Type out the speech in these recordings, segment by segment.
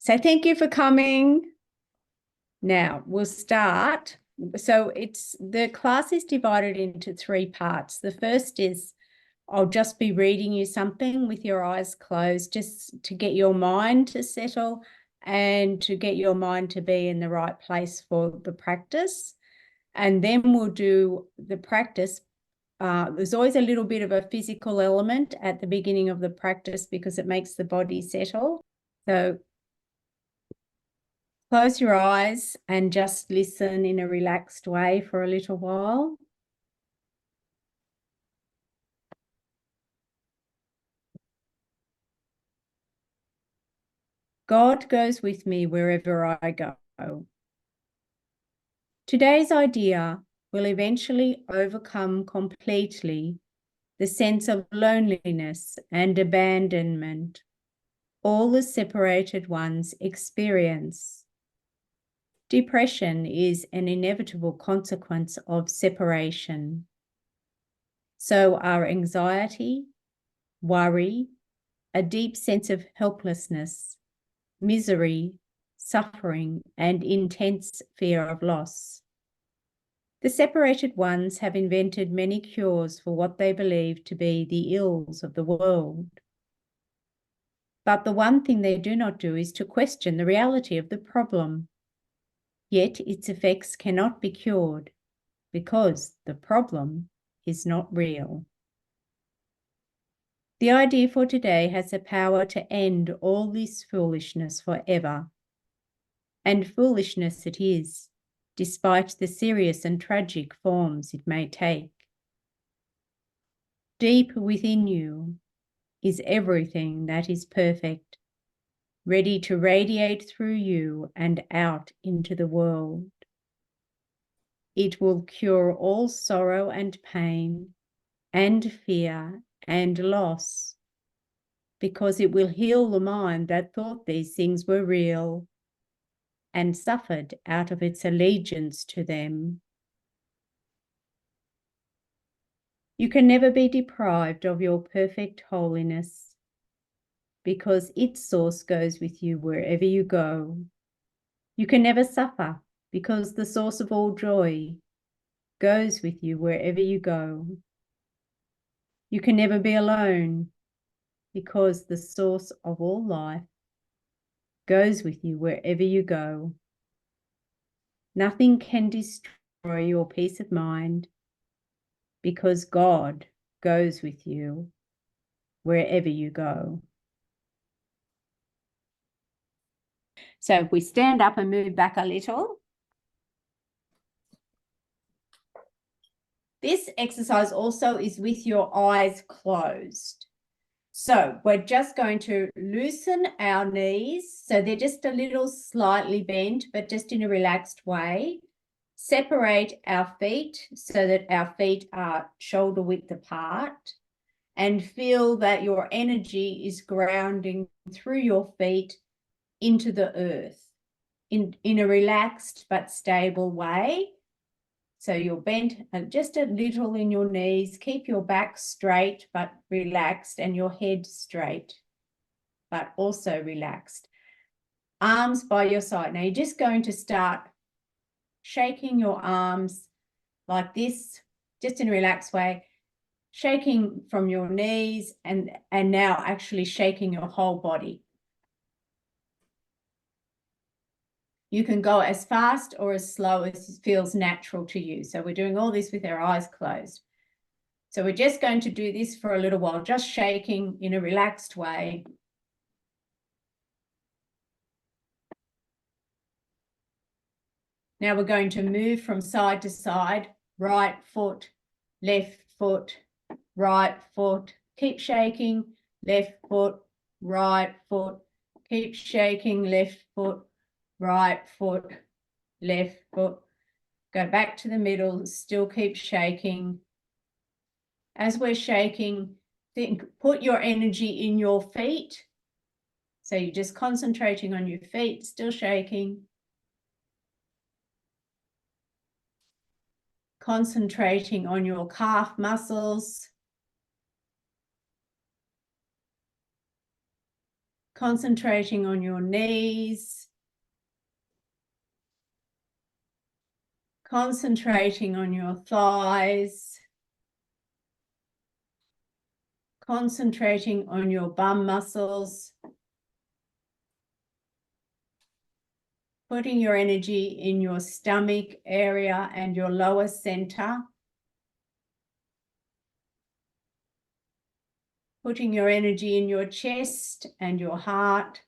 So thank you for coming. Now we'll start. So the class is divided into 3 parts. The first is I'll just be reading you something with your eyes closed, just to get your mind to settle and to get your mind to be in the right place for the practice. And then we'll do the practice. There's always a little bit of a physical element at the beginning of the practice because it makes the body settle. So close your eyes and just listen in a relaxed way for a little while. God goes with me wherever I go. Today's idea will eventually overcome completely the sense of loneliness and abandonment all the separated ones experience. Depression is an inevitable consequence of separation. So are anxiety, worry, a deep sense of helplessness, misery, suffering, and intense fear of loss. The separated ones have invented many cures for what they believe to be the ills of the world. But the one thing they do not do is to question the reality of the problem. Yet its effects cannot be cured because the problem is not real. The idea for today has the power to end all this foolishness forever. And foolishness it is, despite the serious and tragic forms it may take. Deep within you is everything that is perfect, ready to radiate through you and out into the world. It will cure all sorrow and pain and fear and loss, because it will heal the mind that thought these things were real and suffered out of its allegiance to them. You can never be deprived of your perfect holiness, because its source goes with you wherever you go. You can never suffer, because the source of all joy goes with you wherever you go. You can never be alone, because the source of all life goes with you wherever you go. Nothing can destroy your peace of mind, because God goes with you wherever you go. So if we stand up and move back a little. This exercise also is with your eyes closed. So we're just going to loosen our knees. So they're just a little slightly bent, but just in a relaxed way. Separate our feet so that our feet are shoulder width apart, and feel that your energy is grounding through your feet into the earth in a relaxed but stable way. So you're bent just a little in your knees. Keep your back straight but relaxed, and your head straight but also relaxed. Arms by your side. Now you're just going to start shaking your arms like this, just in a relaxed way, shaking from your knees and now actually shaking your whole body. You can go as fast or as slow as feels natural to you. So we're doing all this with our eyes closed. So we're just going to do this for a little while, just shaking in a relaxed way. Now we're going to move from side to side, right foot, left foot, right foot. Keep shaking, left foot, right foot. Keep shaking, left foot, right foot, left foot. Go back to the middle, still keep shaking. As we're shaking, put your energy in your feet. So you're just concentrating on your feet, still shaking. Concentrating on your calf muscles. concentrating on your knees, concentrating on your thighs, concentrating on your bum muscles, putting your energy in your stomach area and your lower center, putting your energy in your chest and your heart,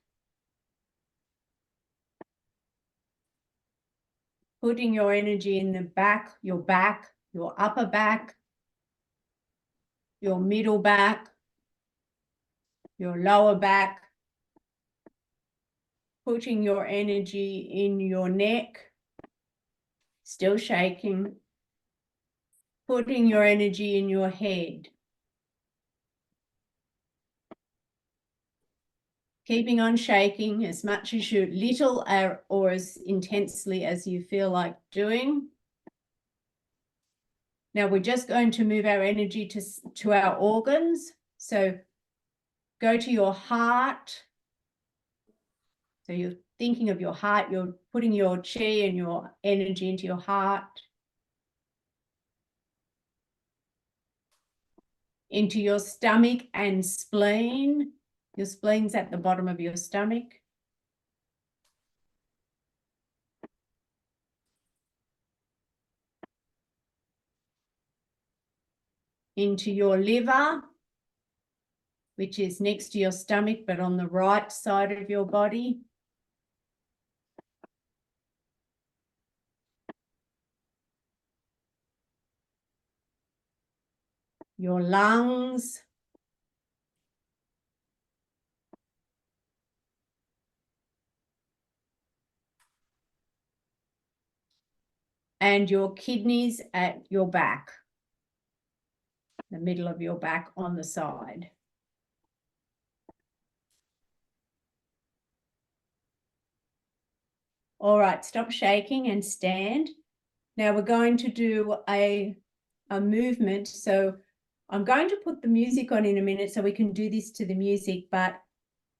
putting your energy in the back, your upper back, your middle back, your lower back, putting your energy in your neck, still shaking, putting your energy in your head, keeping on shaking as much as you, little or as intensely as you feel like doing. Now we're just going to move our energy to our organs. So go to your heart. So you're thinking of your heart, you're putting your chi and your energy into your heart, into your stomach and spleen. Your spleen's at the bottom of your stomach. Into your liver, which is next to your stomach, but on the right side of your body. Your lungs. And your kidneys at your back, the middle of your back on the side. All right, stop shaking and stand. Now we're going to do a movement. So I'm going to put the music on in a minute so we can do this to the music, but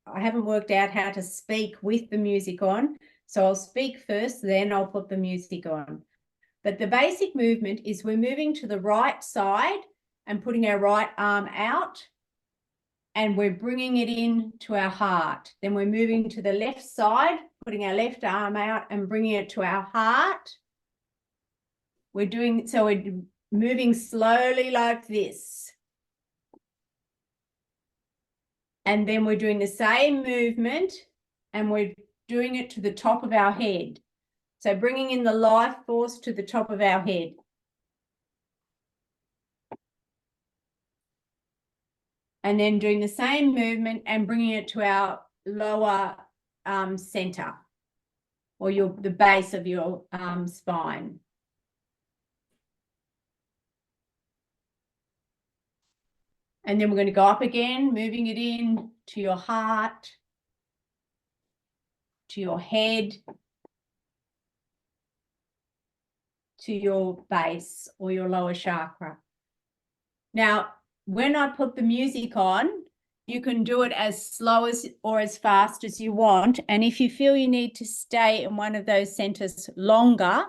I haven't worked out how to speak with the music on. So I'll speak first, then I'll put the music on. But the basic movement is we're moving to the right side and putting our right arm out, and we're bringing it in to our heart. Then we're moving to the left side, putting our left arm out and bringing it to our heart. We're moving slowly like this. And then we're doing the same movement and we're doing it to the top of our head. So bringing in the life force to the top of our head. And then doing the same movement and bringing it to our lower center, or the base of your spine. And then we're going to go up again, moving it in to your heart, to your head, to your base or your lower chakra. Now, when I put the music on, you can do it as slow as or as fast as you want. And if you feel you need to stay in one of those centers longer,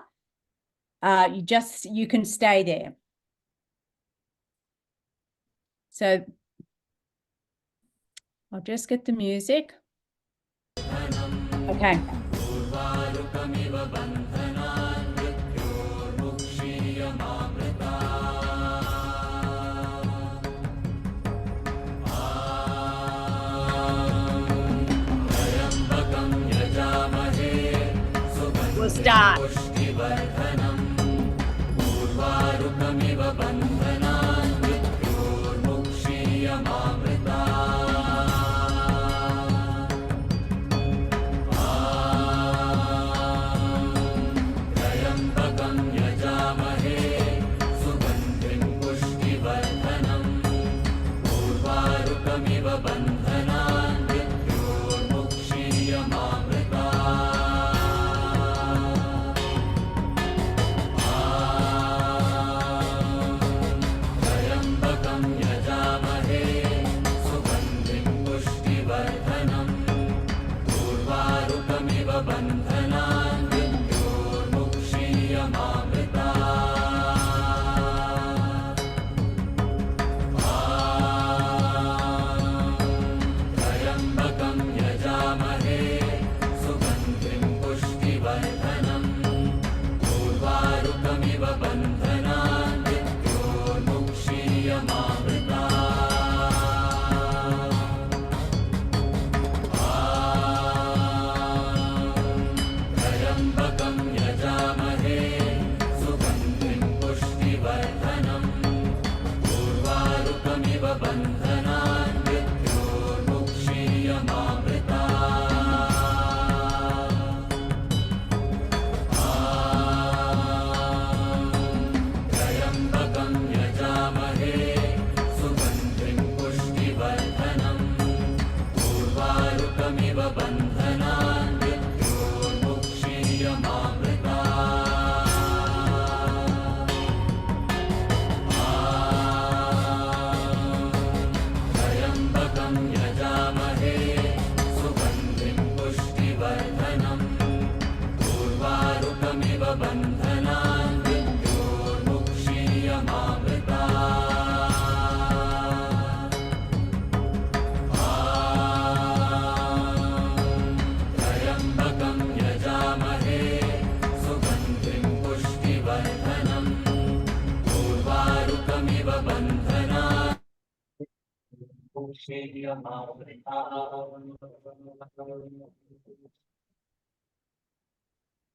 you can stay there. So I'll just get the music. Okay. We'll start.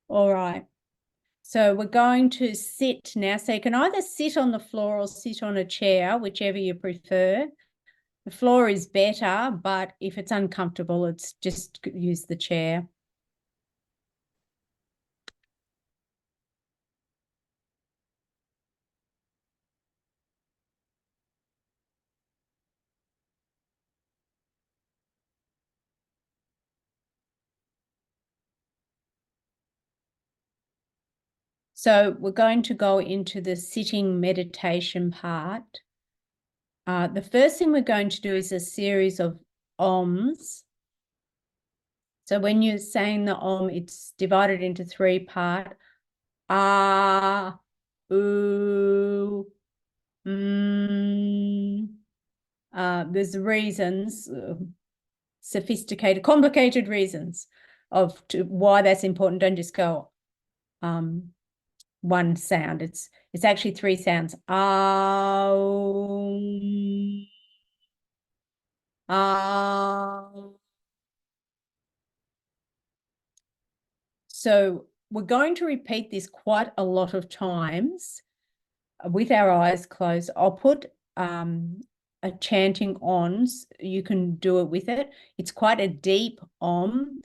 All right. So we're going to sit now. So you can either sit on the floor or sit on a chair, whichever you prefer. The floor is better, but if it's uncomfortable, it's just use the chair. So we're going to go into the sitting meditation part. The first thing we're going to do is a series of OMs. So when you're saying the OM, it's divided into 3 parts. Ah, ooh, there's reasons, sophisticated, complicated reasons of why that's important. Don't just go one sound. It's actually 3 sounds. So we're going to repeat this quite a lot of times with our eyes closed. I'll put a chanting on. You can do it with it. It's quite a deep Om.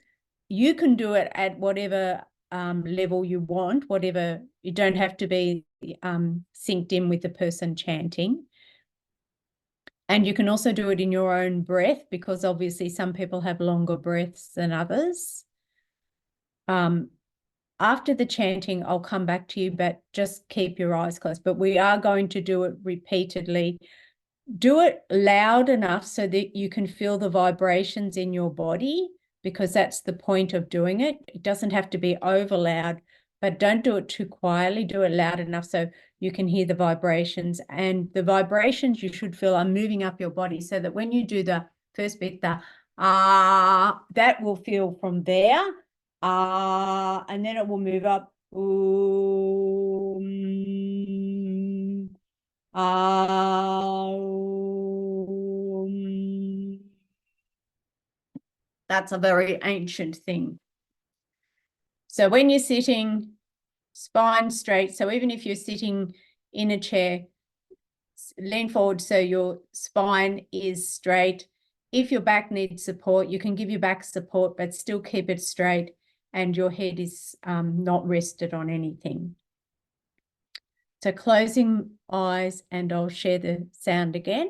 You can do it at whatever level you want, whatever. You don't have to be synced in with the person chanting. And you can also do it in your own breath, because obviously some people have longer breaths than others. After the chanting, I'll come back to you, but just keep your eyes closed. But we are going to do it repeatedly. Do it loud enough so that you can feel the vibrations in your body, because that's the point of doing it. It doesn't have to be over loud, but don't do it too quietly. Do it loud enough so you can hear the vibrations. And the vibrations you should feel are moving up your body, so that when you do the first bit, the that will feel from there. And then it will move up. That's a very ancient thing. So when you're sitting, spine straight. So even if you're sitting in a chair, lean forward so your spine is straight. If your back needs support, you can give your back support, but still keep it straight, and your head is not rested on anything. So closing eyes, and I'll share the sound again.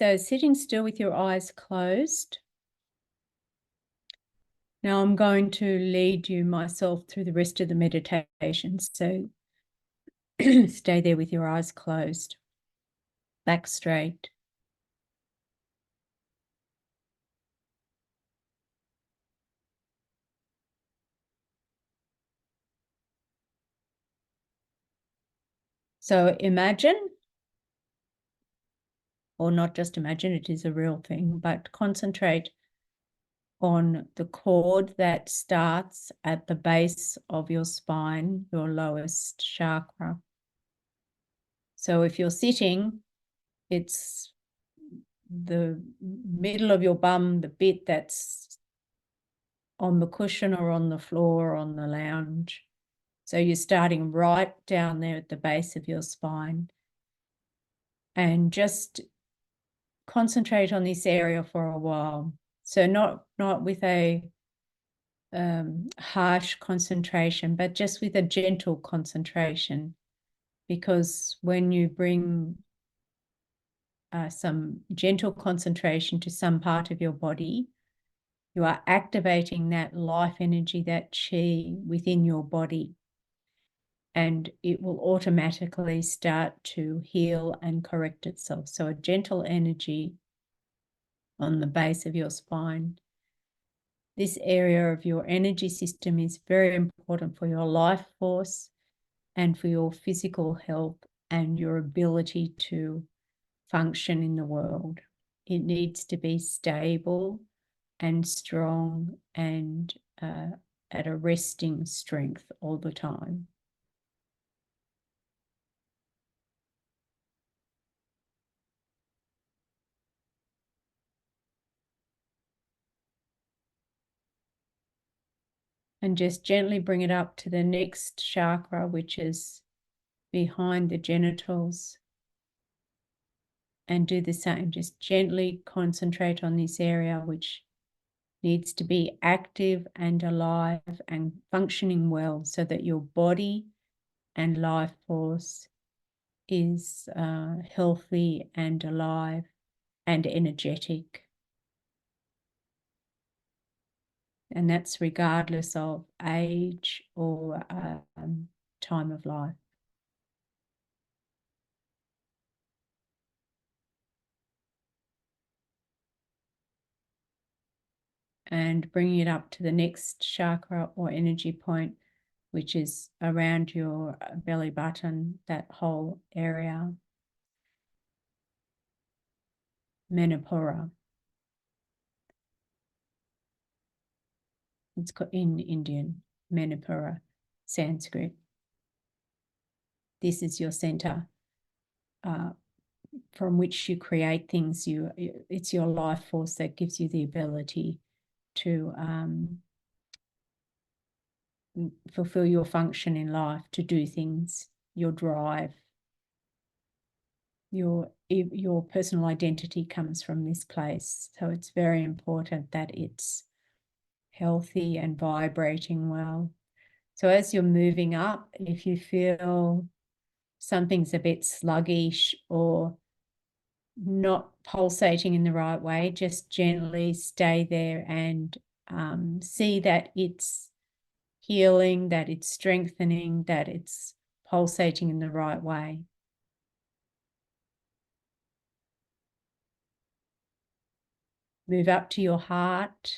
So sitting still with your eyes closed. Now I'm going to lead you myself through the rest of the meditation. So stay there with your eyes closed, back straight. So imagine, or not just imagine, it is a real thing, but concentrate on the cord that starts at the base of your spine, your lowest chakra. So if you're sitting, it's the middle of your bum, the bit that's on the cushion or on the floor or on the lounge. So you're starting right down there at the base of your spine. And just concentrate on this area for a while. So not with a harsh concentration, but just with a gentle concentration. Because when you bring some gentle concentration to some part of your body, you are activating that life energy, that chi within your body. And it will automatically start to heal and correct itself. So a gentle energy on the base of your spine. This area of your energy system is very important for your life force and for your physical health and your ability to function in the world. It needs to be stable and strong and at a resting strength all the time. And just gently bring it up to the next chakra, which is behind the genitals. And do the same. Just gently concentrate on this area, which needs to be active and alive and functioning well so that your body and life force is healthy and alive and energetic. And that's regardless of age or time of life. And bringing it up to the next chakra or energy point, which is around your belly button, that whole area. Manipura. It's in Indian, Manipura, Sanskrit. This is your center from which you create things. It's your life force that gives you the ability to fulfill your function in life, to do things, your drive. Your personal identity comes from this place. So it's very important that it's healthy and vibrating well. So as you're moving up, if you feel something's a bit sluggish or not pulsating in the right way, just gently stay there and see that it's healing, that it's strengthening, that it's pulsating in the right way. Move up to your heart.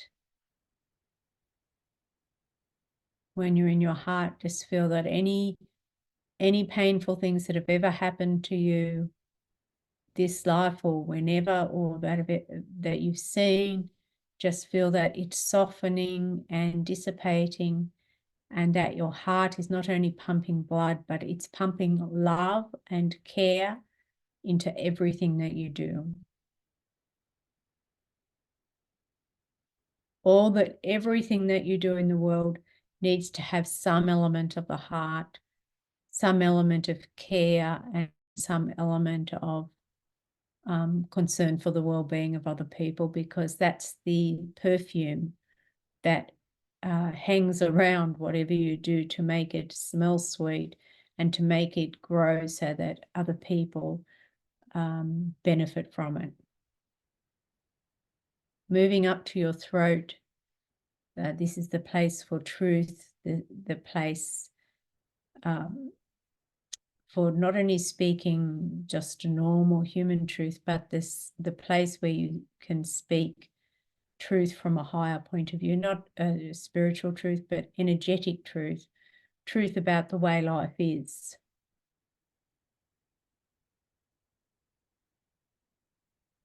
When you're in your heart, just feel that any painful things that have ever happened to you this life or whenever, or that you've seen, just feel that it's softening and dissipating, and that your heart is not only pumping blood, but it's pumping love and care into everything that you do. Everything that you do in the world needs to have some element of the heart, some element of care, and some element of concern for the well-being of other people, because that's the perfume that hangs around whatever you do to make it smell sweet and to make it grow so that other people benefit from it. moving up to your throat. This is the place for truth, the place for not only speaking just normal human truth, but the place where you can speak truth from a higher point of view, not spiritual truth, but energetic truth, truth about the way life is.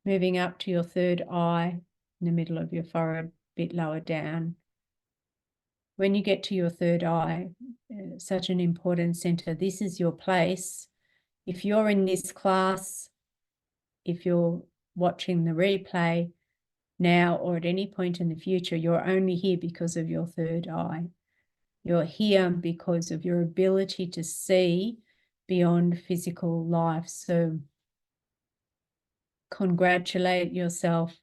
Moving up to your third eye, in the middle of your forehead, a bit lower down. When you get to your third eye, such an important center, this is your place. If you're in this class, if you're watching the replay now or at any point in the future, you're only here because of your third eye. You're here because of your ability to see beyond physical life. So congratulate yourself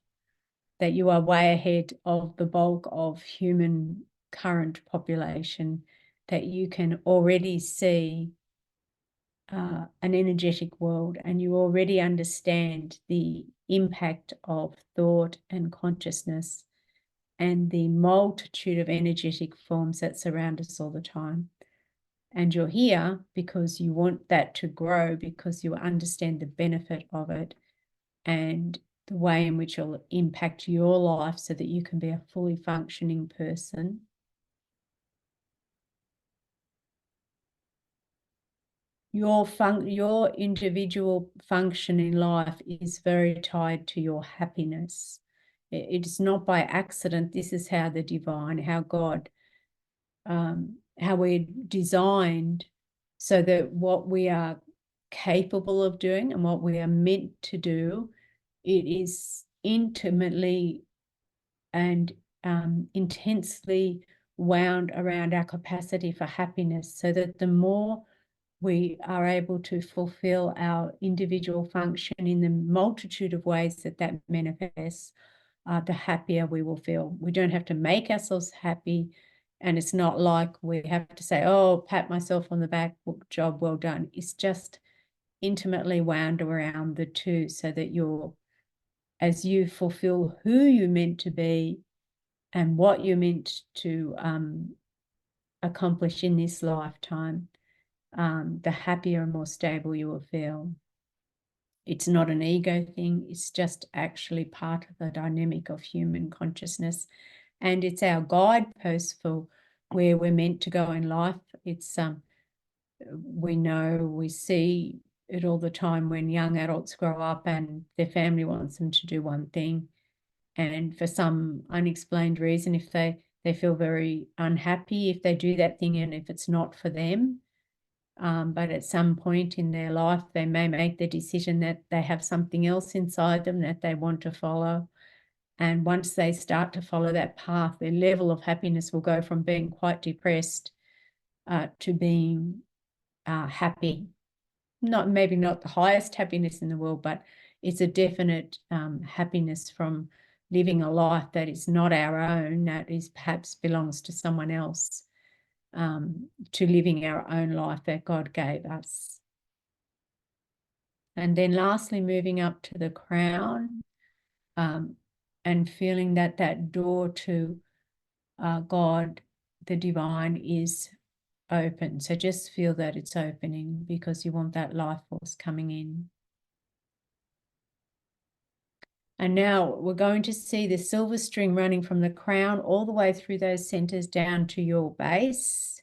that you are way ahead of the bulk of human current population, that you can already see an energetic world, and you already understand the impact of thought and consciousness and the multitude of energetic forms that surround us all the time. And you're here because you want that to grow, because you understand the benefit of it and the way in which it'll impact your life so that you can be a fully functioning person. Your individual function in life is very tied to your happiness. It is not by accident. This is how the divine, how God, how we're designed so that what we are capable of doing and what we are meant to do, it is intimately and intensely wound around our capacity for happiness, so that the more we are able to fulfill our individual function in the multitude of ways that that manifests, the happier we will feel. We don't have to make ourselves happy, and it's not like we have to say, oh, pat myself on the back, job well done. It's just intimately wound around the two, so that as you fulfill who you're meant to be and what you're meant to accomplish in this lifetime, the happier and more stable you will feel. It's not an ego thing. It's just actually part of the dynamic of human consciousness. And it's our guidepost for where we're meant to go in life. It's we see it all the time when young adults grow up and their family wants them to do one thing. And for some unexplained reason, if they feel very unhappy if they do that thing and if it's not for them. But at some point in their life, they may make the decision that they have something else inside them that they want to follow. And once they start to follow that path, their level of happiness will go from being quite depressed to being happy. Maybe not the highest happiness in the world, but it's a definite happiness from living a life that is not our own, that is perhaps belongs to someone else, to living our own life that God gave us. And then lastly, moving up to the crown, and feeling that door to God, the divine, is open. So just feel that it's opening, because you want that life force coming in. And now we're going to see the silver string running from the crown all the way through those centers down to your base.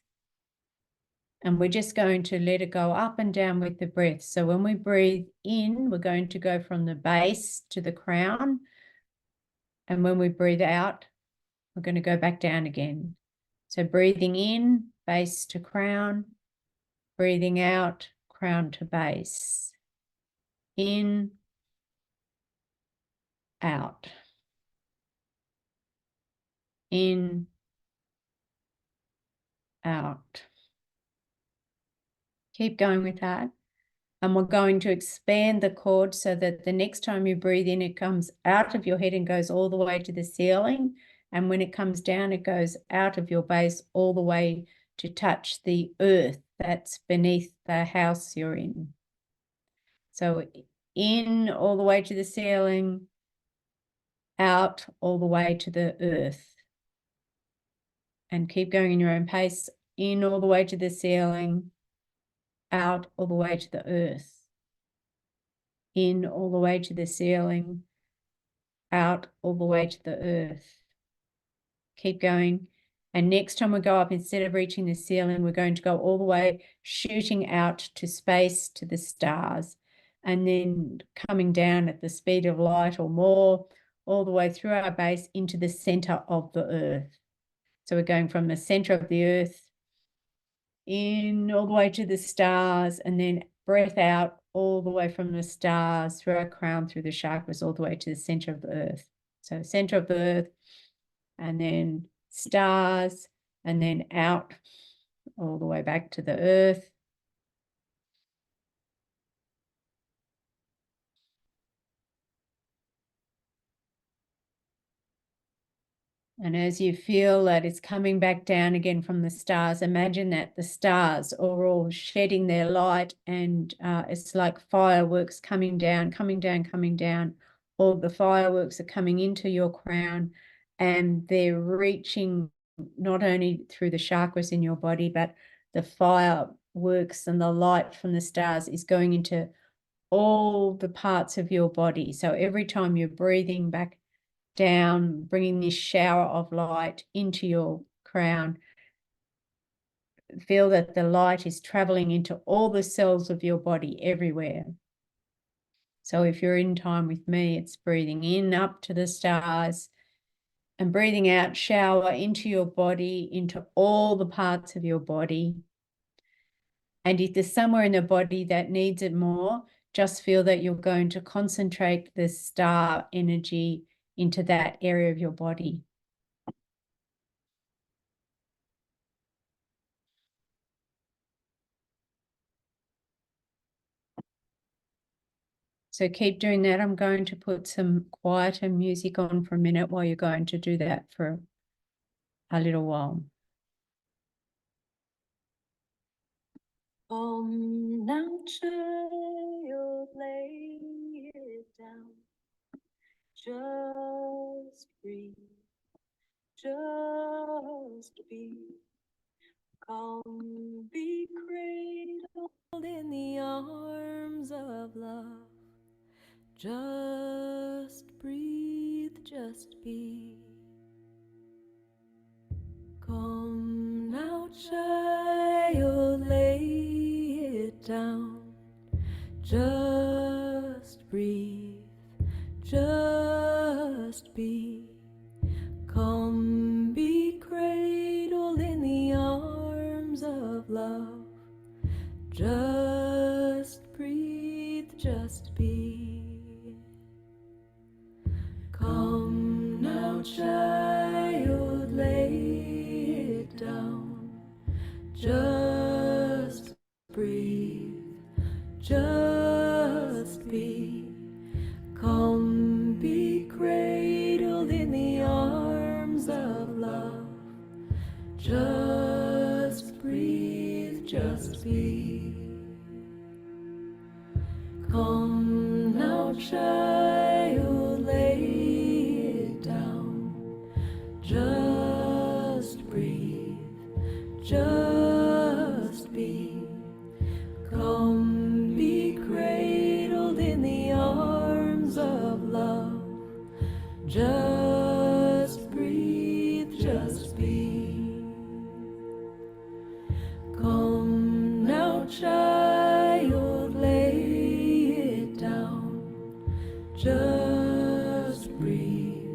And we're just going to let it go up and down with the breath. So when we breathe in, we're going to go from the base to the crown. And when we breathe out, we're going to go back down again. So breathing in, base to crown. Breathing out, crown to base. In, out. In, out. Keep going with that. And we're going to expand the cord so that the next time you breathe in, it comes out of your head and goes all the way to the ceiling. And when it comes down, it goes out of your base all the way to touch the earth that's beneath the house you're in. So in all the way to the ceiling, out all the way to the earth. And keep going in your own pace, in all the way to the ceiling, out all the way to the earth. In all the way to the ceiling, out all the way to the earth. Keep going. And next time we go up, instead of reaching the ceiling, we're going to go all the way, shooting out to space, to the stars, and then coming down at the speed of light or more, all the way through our base into the center of the earth. So we're going from the center of the earth in all the way to the stars, and then breath out all the way from the stars through our crown, through the chakras, all the way to the center of the earth. So center of the earth, and then stars, and then out all the way back to the earth. And as you feel that it's coming back down again from the stars, imagine that the stars are all shedding their light, and it's like fireworks coming down, coming down, coming down. All the fireworks are coming into your crown, and they're reaching not only through the chakras in your body, but the fireworks and the light from the stars is going into all the parts of your body. So every time you're breathing back down, bringing this shower of light into your crown, feel that the light is traveling into all the cells of your body everywhere. So if you're in time with me, it's breathing in up to the stars and breathing out, shower into your body, into all the parts of your body. And if there's somewhere in the body that needs it more, just feel that you're going to concentrate the star energy into that area of your body. So keep doing that. I'm going to put some quieter music on for a minute while you're going to do that for a little while. Now child, lay it down. Just breathe. Just be calm. Be cradled in the arms of love. Just breathe. Just be calm. Now child, lay it down. Just breathe, just be calm, be cradled in the arms of love. Just breathe, just be calm. Now child, lay it down. Just breathe, just be calm, be cradled in the arms of love. Just breathe, just be calm. Now child, lay it down. Just breathe, just be calm, be cradled in the arms of love. Just breathe, just be calm. Now child, lay it down. Just breathe,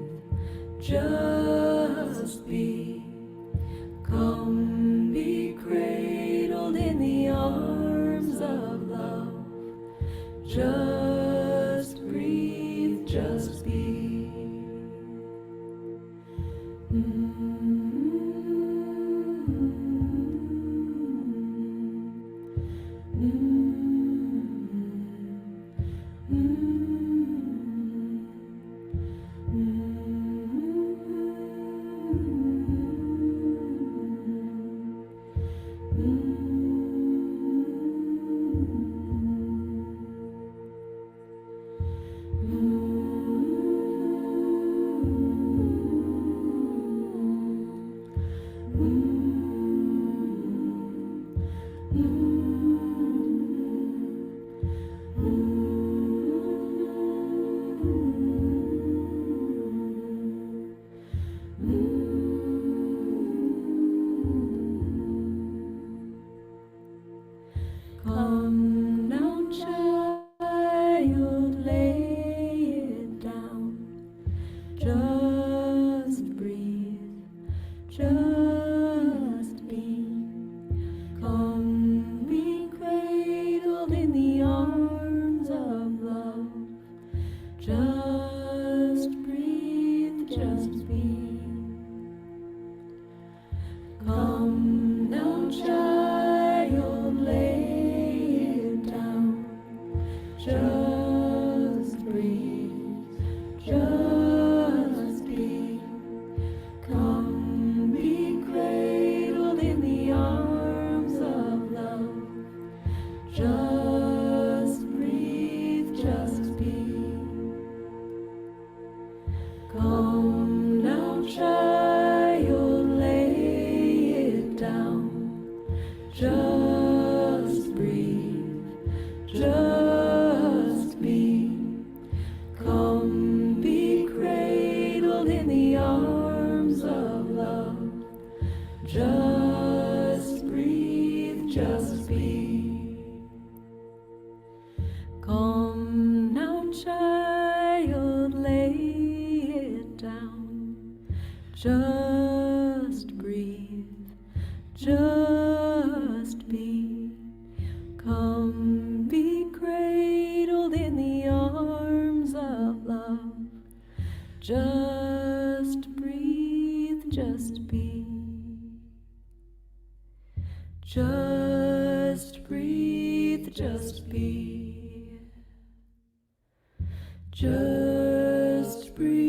just be calm, be cradled in the arms of love. Just breathe, just be. Come now, child, lay it down. Just breathe, just be. Come be cradled in the arms of love. Just breathe, just be. Come now, child, lay it down. Just breathe, just be. Come be cradled in the arms of love. Just breathe, just be. Come now, child, lay it down. Just breathe, just be. Come be cradled in the arms of love. Just breathe, just be. Come now, child, lay it down. Just breathe, just be. Come be cradled in the arms of love. Just breathe, just be. Just breathe, just be. Just breathe.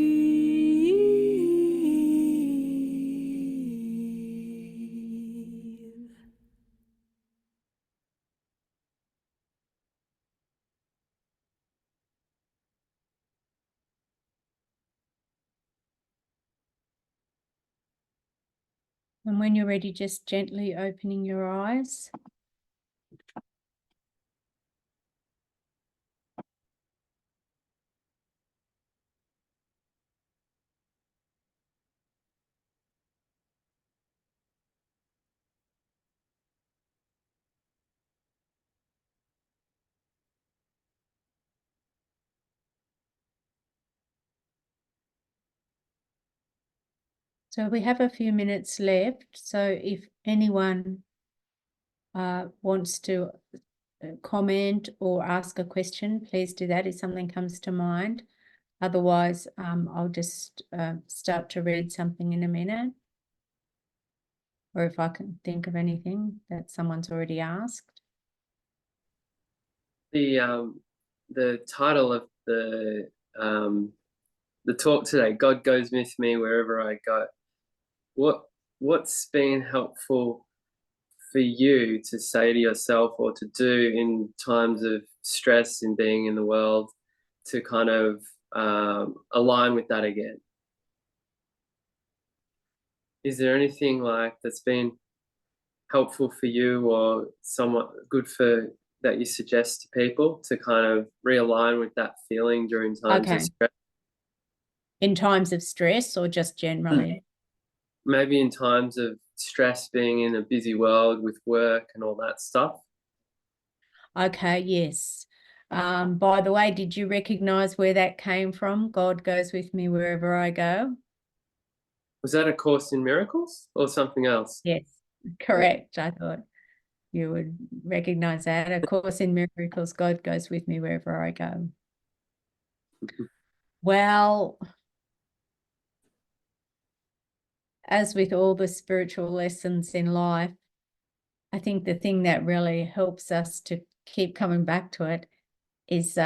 And when you're ready, just gently opening your eyes. So we have a few minutes left. So if anyone wants to comment or ask a question, please do that if something comes to mind. Otherwise, I'll just start to read something in a minute. Or if I can think of anything that someone's already asked. The title of the talk today, God goes with me wherever I go. What's been helpful for you to say to yourself or to do in times of stress in being in the world to kind of align with that again? Is there anything like that's been helpful for you or somewhat good for that you suggest to people to kind of realign with that feeling during times of stress? In times of stress or just generally? Maybe in times of stress, being in a busy world with work and all that stuff. Okay, yes. By the way, did you recognize where that came from? God goes with me wherever I go. Was that A Course in Miracles or something else? Yes, correct. I thought you would recognize that. A Course in Miracles, God goes with me wherever I go. Well, as with all the spiritual lessons in life, I think the thing that really helps us to keep coming back to it is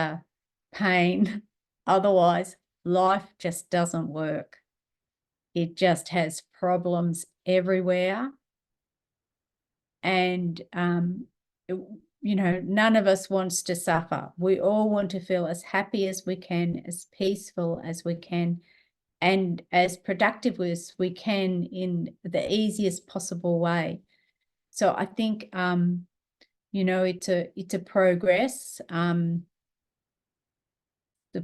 pain. Otherwise, life just doesn't work. It just has problems everywhere. And, you know, none of us wants to suffer. We all want to feel as happy as we can, as peaceful as we can, and as productive as we can in the easiest possible way. So I think, you know, it's a progress. The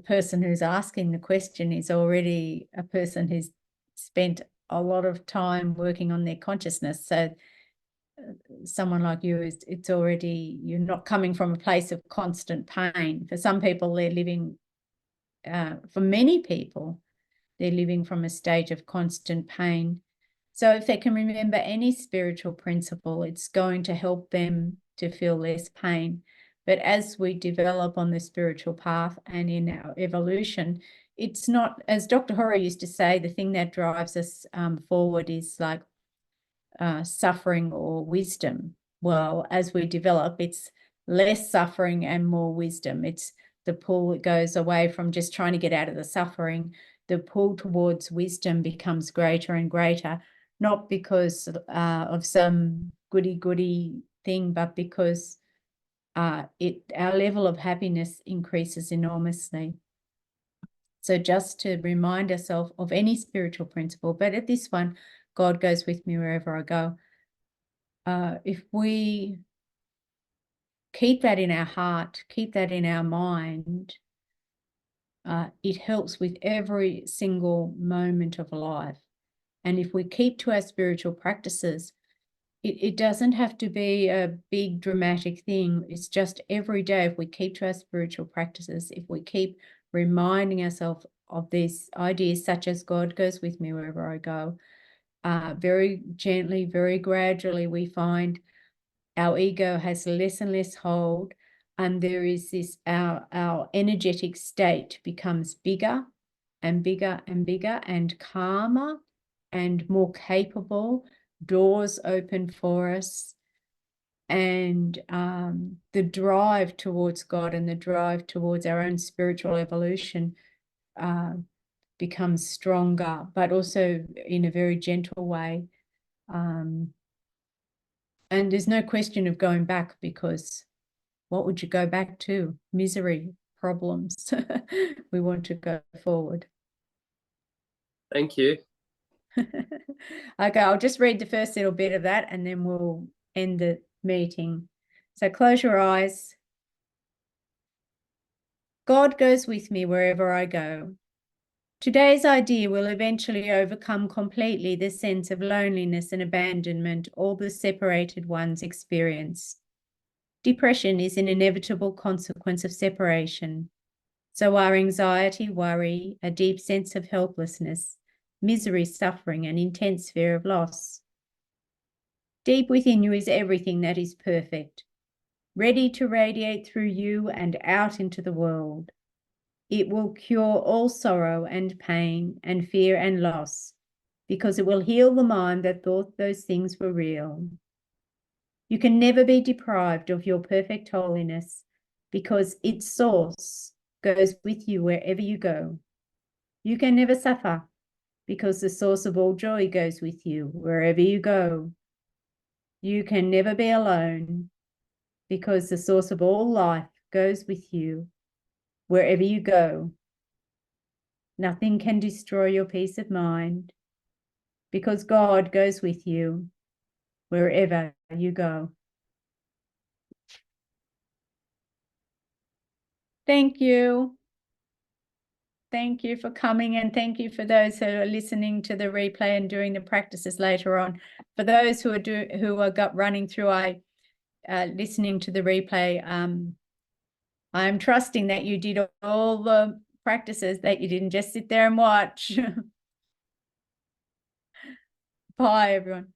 person who's asking the question is already a person who's spent a lot of time working on their consciousness. So someone like you, it's already, you're not coming from a place of constant pain. For some people, they're living, for many people, they're living from a state of constant pain. So if they can remember any spiritual principle, it's going to help them to feel less pain. But as we develop on the spiritual path and in our evolution, it's not, as Dr. Hora used to say, the thing that drives us forward is like suffering or wisdom. Well, as we develop, it's less suffering and more wisdom. It's the pull that goes away from just trying to get out of the suffering. The pull towards wisdom becomes greater and greater, not because of some goody-goody thing, but because our level of happiness increases enormously. So just to remind ourselves of any spiritual principle, but at this one, God goes with me wherever I go. If we keep that in our heart, keep that in our mind, it helps with every single moment of life. And if we keep to our spiritual practices, it doesn't have to be a big dramatic thing. It's just every day. If we keep to our spiritual practices, if we keep reminding ourselves of these ideas, such as God goes with me wherever I go, very gently, very gradually, we find our ego has less and less hold, and there is this, our energetic state becomes bigger and bigger and bigger and calmer and more capable. Doors open for us, and the drive towards God and the drive towards our own spiritual evolution becomes stronger, but also in a very gentle way. And there's no question of going back, because what would you go back to? Misery, problems. We want to go forward. Thank you. Okay, I'll just read the first little bit of that and then we'll end the meeting. So close your eyes. God goes with me wherever I go. Today's idea will eventually overcome completely the sense of loneliness and abandonment all the separated ones experience. Depression is an inevitable consequence of separation. So are anxiety, worry, a deep sense of helplessness, misery, suffering, and intense fear of loss. Deep within you is everything that is perfect, ready to radiate through you and out into the world. It will cure all sorrow and pain and fear and loss, because it will heal the mind that thought those things were real. You can never be deprived of your perfect holiness, because its source goes with you wherever you go. You can never suffer, because the source of all joy goes with you wherever you go. You can never be alone, because the source of all life goes with you wherever you go. Nothing can destroy your peace of mind, because God goes with you wherever you go. Thank you. Thank you for coming, and thank you for those who are listening to the replay and doing the practices later on. For those who are running through listening to the replay, I'm trusting that you did all the practices, that you didn't just sit there and watch. Bye, everyone.